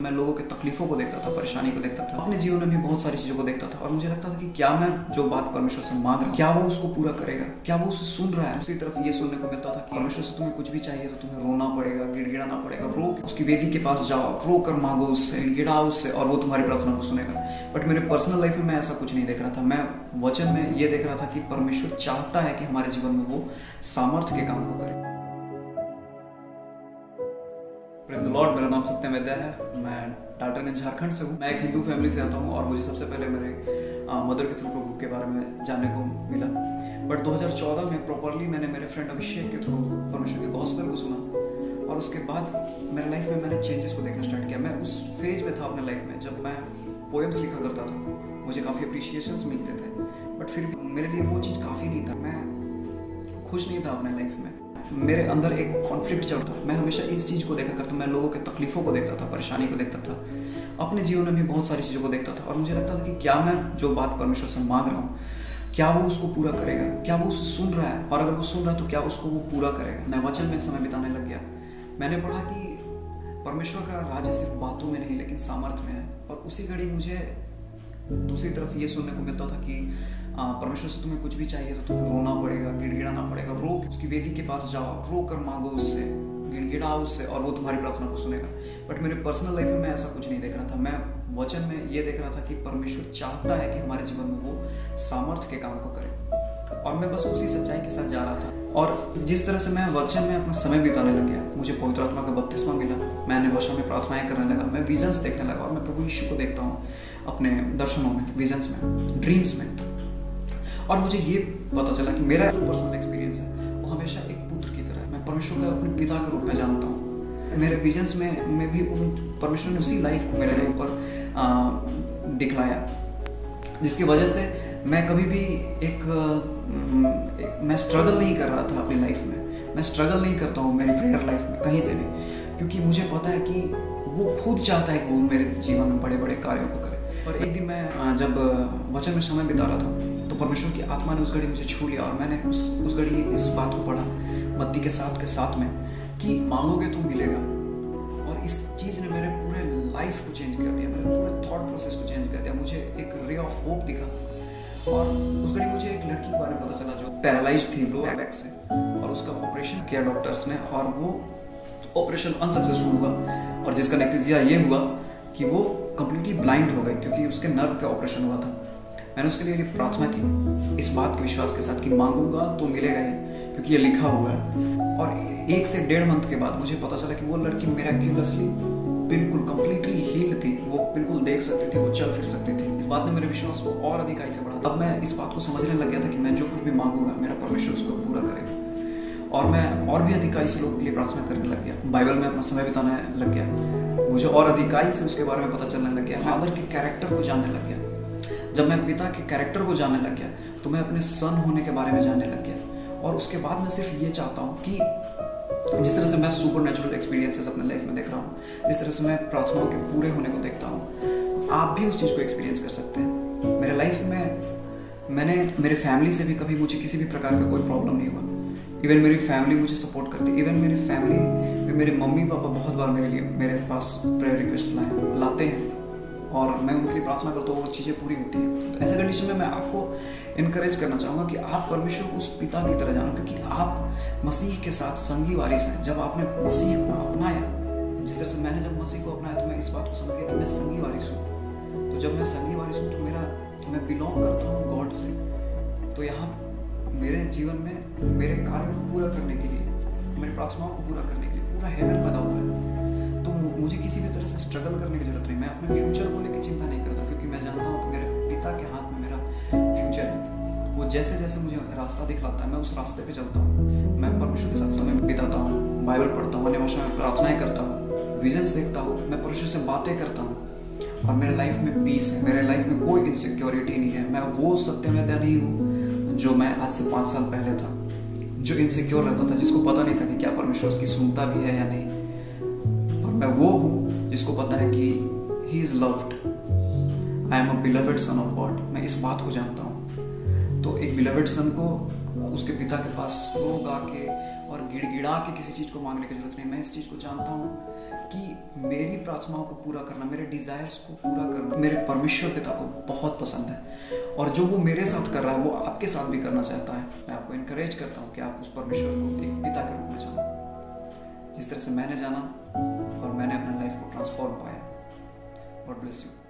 मैं लोगों के तकलीफों को देखता था, परेशानी को देखता था, अपने जीवन में भी बहुत सारी चीज़ों को देखता था और मुझे लगता था कि क्या मैं जो बात परमेश्वर से मांग रहा हूँ क्या वो उसको पूरा करेगा, क्या वो उसे सुन रहा है। दूसरी तरफ ये सुनने को मिलता था कि परमेश्वर से तुम्हें कुछ भी चाहिए तो तुम्हें रोना पड़ेगा, गिड़गिड़ाना पड़ेगा, रो उसकी वेदी के पास जाओ, रो कर मांगो उससे, गिड़गिड़ाओ उससे और वो तुम्हारी प्रार्थना को सुनेगा। बट मेरे पर्सनल लाइफ में मैं ऐसा कुछ नहीं देख रहा था। मैं वचन में ये देख रहा था कि परमेश्वर चाहता है कि हमारे जीवन में वो सामर्थ्य के काम को करे। Praise the Lord. मेरा नाम सत्यम वैद्य है। मैं डाल्टनगंज झारखंड से हूँ। मैं एक हिंदू फैमिली से आता हूँ और मुझे सबसे पहले मेरे मदर के थ्रू प्रभु के बारे में जानने को मिला। बट 2014 में प्रॉपरली मैंने मेरे फ्रेंड अभिषेक के थ्रू परमेश्वर के गॉस्पेल को सुना और उसके बाद मेरे लाइफ में मैंने चेंजेस को देखना स्टार्ट किया। मैं उस फेज में था अपने लाइफ में जब मैं पोएम्स लिखा करता था, मुझे काफ़ी अप्रिशिएशंस मिलते थे, बट फिर भी मेरे लिए वो चीज़ काफ़ी नहीं था। मैं खुश नहीं था अपने लाइफ में। मेरे अंदर एक कॉन्फ्लिक्ट चल था। मैं हमेशा इस चीज़ को देखा करता, मैं लोगों के तकलीफों को देखता था, परेशानी को देखता था, अपने जीवन में भी बहुत सारी चीज़ों को देखता था और मुझे लगता था कि क्या मैं जो बात परमेश्वर से मांग रहा हूँ क्या वो उसको पूरा करेगा, क्या वो उसे सुन रहा है और अगर वो सुन रहा है तो क्या उसको वो पूरा करेगा। मैं वचन में समय बिताने लग गया। मैंने पढ़ा कि परमेश्वर का राज्य सिर्फ बातों में नहीं लेकिन सामर्थ्य में है और उसी घड़ी मुझे दूसरी तरफ ये सुनने को मिलता था कि परमेश्वर से तुम्हें कुछ भी चाहिए तो तुम्हें रोना पड़ेगा, गिड़गिड़ाना पड़ेगा, रो उसकी वेदी के पास जाओ, रो कर मांगो उससे, गिड़गिड़ाओ उससे और वो तुम्हारी प्रार्थना को सुनेगा। बट मेरे पर्सनल लाइफ में मैं ऐसा कुछ नहीं देख रहा था। मैं वचन में ये देख रहा था कि परमेश्वर चाहता है कि हमारे जीवन में वो सामर्थ्य के काम को करे और मैं बस उसी सच्चाई के साथ जा रहा था। और जिस तरह से मैं वचन में अपना समय बिताने लग गया, मुझे पवित्र आत्मा का बपतिस्मा मिला, मैं अन्य भाषा में प्रार्थनाएं करने लगा, मैं विजन्स देखने लगा और मैं प्रभु यीशु को देखता हूँ अपने दर्शनों में, विजन्स में, ड्रीम्स में। और मुझे ये पता चला कि मेरा जो पर्सनल एक्सपीरियंस है वो हमेशा एक पुत्र की तरह है। मैं परमेश्वर को अपने पिता के रूप में जानता हूँ। मेरे विजन्स में भी परमेश्वर ने उसी लाइफ को मेरे ऊपर दिखलाया जिसकी वजह से मैं कभी भी मैं स्ट्रगल नहीं कर रहा था अपनी लाइफ में। मैं स्ट्रगल नहीं करता हूँ मेरी प्रेयर लाइफ में कहीं से भी, क्योंकि मुझे पता है कि वो खुद चाहता है कि वो मेरे जीवन में बड़े बड़े कार्यों को करे। और एक दिन मैं जब वचन में समय बिता रहा था तो परमेश्वर की आत्मा ने उस घड़ी मुझे छू लिया और मैंने उस घड़ी इस बात को पढ़ा मत्ती के 7 में कि मांगोगे तो मिलेगा। और इस चीज़ ने मेरे पूरे लाइफ को चेंज कर दिया, मेरे पूरे थॉट प्रोसेस को चेंज कर दिया। मुझे एक रे ऑफ होप दिखा और उस घड़ी मुझे एक लड़की के बारे में पता चला जो पैरालाइज थी लोअर बैक से और उसका ऑपरेशन किया डॉक्टर्स ने और वो ऑपरेशन अनसक्सेसफुल हुआ और जिसका नतीजा ये हुआ कि वो कंप्लीटली ब्लाइंड हो गई क्योंकि उसके नर्व का ऑपरेशन हुआ था। मैंने उसके लिए प्रार्थना की इस बात के विश्वास के साथ कि मांगूंगा तो मिलेगा ही, क्योंकि ये लिखा हुआ है। और 1 से 1.5 मंथ के बाद मुझे पता चला कि वो लड़की मिरेक्युलसली बिल्कुल कंप्लीटली हील्ड थी। वो बिल्कुल देख सकती थी, वो चल फिर सकती थी। इस बात ने मेरे विश्वास को और अधिकाई से बढ़ा। अब मैं इस बात को समझने लग गया था कि मैं जो कुछ भी मांगूंगा मेरा परमेश्वर उसको पूरा करेगा और मैं और भी अधिकाई से लोगों के लिए प्रार्थना करने लग गया। बाइबल में अपना समय बिताने लग गया। मुझे और अधिकाई से उसके बारे में पता चलने लग गया। फादर के कैरेक्टर को जानने लग गया। जब मैं पिता के कैरेक्टर को जानने लग गया तो मैं अपने सन होने के बारे में जानने लग गया। और उसके बाद मैं सिर्फ ये चाहता हूँ कि जिस तरह से मैं सुपर नेचुरल एक्सपीरियंसेस अपने लाइफ में देख रहा हूँ, जिस तरह से मैं प्रार्थनाओं के पूरे होने को देखता हूँ, आप भी उस चीज़ को एक्सपीरियंस कर सकते हैं। मेरे लाइफ में मैंने मेरे फैमिली से भी कभी मुझे किसी भी प्रकार का कोई प्रॉब्लम नहीं हुआ। इवन मेरी फैमिली मुझे सपोर्ट करती। इवन मेरी फैमिली में मेरे मम्मी पापा बहुत बार मेरे पास प्रेयर रिक्वेस्ट लाते हैं और मैं उनके लिए प्रार्थना करता हूँ, वो चीज़ें पूरी होती हैं। तो ऐसे कंडीशन में मैं आपको इनकरेज करना चाहूँगा कि आप परमेश्वर को उस पिता की तरह जानो, क्योंकि आप मसीह के साथ संगी वारिस हैं। जब आपने मसीह को अपनाया, जिस तरह से मैंने जब मसीह को अपनाया तो मैं इस बात को समझ गया कि मैं संगी वारिस हूँ। तो जब मैं संगी वारिस हूँ तो मैं बिलोंग करता हूँ गॉड से। तो यहाँ मेरे जीवन में मेरे कार्य को पूरा करने के लिए, मेरी प्रार्थनाओं को पूरा करने के लिए पूरा हेवन लगा हुआ है। तो मुझे किसी भी तरह से स्ट्रगल करने की जरूरत नहीं। मैं अपने फ्यूचर को लेकर चिंता नहीं करता, क्योंकि मैं जानता हूँ कि मेरे पिता के हाथ में मेरा फ्यूचर है। वो जैसे जैसे मुझे रास्ता दिखलाता है मैं उस रास्ते पे चलता हूँ। मैं परमेश्वर के साथ समय बिताता हूँ, बाइबल पढ़ता हूँ, अन्य भाषा में प्रार्थनाएं करता हूँ, विजन्स देखता हूँ, मैं परमेश्वर से बातें करता हूँ और मेरे लाइफ में पीस है। मेरे लाइफ में कोई इनसिक्योरिटी नहीं है। मैं वो सत्यम वैद्य नहीं हूँ जो मैं आज से 5 साल पहले था, जो इनसिक्योर रहता था, जिसको पता नहीं था कि क्या परमेश्वर उसकी सुनता भी है या नहीं। मैं वो हूँ जिसको पता है कि he is loved, I am a beloved son of God. मैं इस बात को जानता हूँ। तो एक बिलवेड सन को उसके पिता के पास रो गा के और गिड़गिड़ा के किसी चीज़ को मांगने की जरूरत नहीं। मैं इस चीज़ को जानता हूँ कि मेरी प्रार्थनाओं को पूरा करना, मेरे डिज़ायर्स को पूरा करना मेरे परमेश्वर पिता को बहुत पसंद है, और जो वो मेरे साथ कर रहा है वो आपके साथ भी करना चाहता है। मैं आपको इनकरेज करता हूँ कि आप उस परमेश्वर को एक पिता के रूप में जानो, जिस तरह से मैंने जाना और मैंने अपने लाइफ को ट्रांसफॉर्म पाया। God bless you.